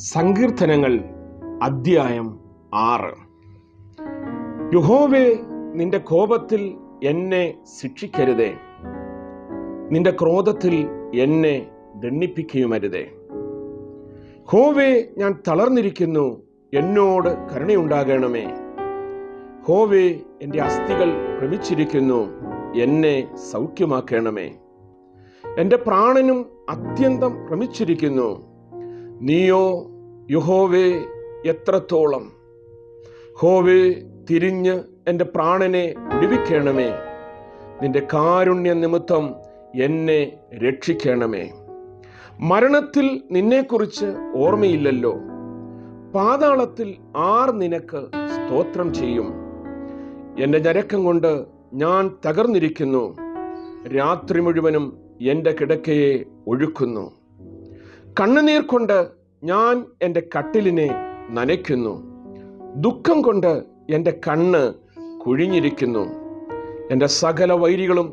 സങ്കീർത്തനങ്ങൾ അധ്യായം 6. യഹോവേ, നിന്റെ കോപത്തിൽ എന്നെ ശിക്ഷിക്കരുതേ, നിന്റെ ക്രോധത്തിൽ എന്നെ ദണ്ഡിപ്പിക്കുകയുമരുതേ. യഹോവേ, ഞാൻ തളർന്നിരിക്കുന്നു, എന്നോട് കരുണയുണ്ടാകണമേ. യഹോവേ, എൻ്റെ അസ്ഥികൾ ഭ്രമിച്ചിരിക്കുന്നു, എന്നെ സൗഖ്യമാക്കണമേ. എൻ്റെ പ്രാണനും അത്യന്തം ഭ്രമിച്ചിരിക്കുന്നു. നീയോ യഹോവേ എത്രത്തോളം? യഹോവേ, തിരിഞ്ഞ് എൻ്റെ പ്രാണനെ വിടുവിക്കണമേ. നിന്റെ കാരുണ്യ നിമിത്തം എന്നെ രക്ഷിക്കണമേ. മരണത്തിൽ നിന്നെക്കുറിച്ച് ഓർമ്മയില്ലല്ലോ. പാതാളത്തിൽ ആർ നിനക്ക് സ്തോത്രം ചെയ്യും? എൻ്റെ ഞരക്കം കൊണ്ട് ഞാൻ തകർന്നിരിക്കുന്നു. രാത്രി മുഴുവനും എൻ്റെ കിടക്കയെ ഒഴുക്കുന്നു. കണ്ണുനീർ കൊണ്ട് ഞാൻ എൻ്റെ കട്ടിലിനെ നനയ്ക്കുന്നു. ദുഃഖം കൊണ്ട് എൻ്റെ കണ്ണ് കുഴിഞ്ഞിരിക്കുന്നു. എൻ്റെ സകല വൈരികളും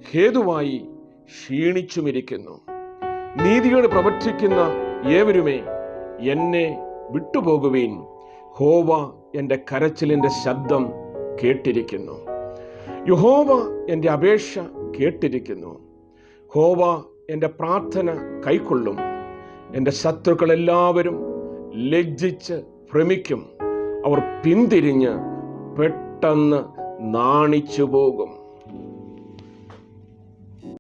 ഹേതുവായി ക്ഷീണിച്ചുമിരിക്കുന്നു. നീതിയോട് പ്രവർത്തിക്കുന്ന ഏവരുമേ, എന്നെ വിട്ടുപോകുവീൻ. യഹോവ എൻ്റെ കരച്ചിലിൻ്റെ ശബ്ദം കേട്ടിരിക്കുന്നു. യഹോവ എൻ്റെ അപേക്ഷ കേട്ടിരിക്കുന്നു. യഹോവ എൻ്റെ പ്രാർത്ഥന കൈക്കൊള്ളും. എൻ്റെ ശത്രുക്കൾ എല്ലാവരും ലജ്ജിച്ച് ഭ്രമിക്കും. അവർ പിന്തിരിഞ്ഞ് പെട്ടെന്ന് നാണിച്ചു പോകും.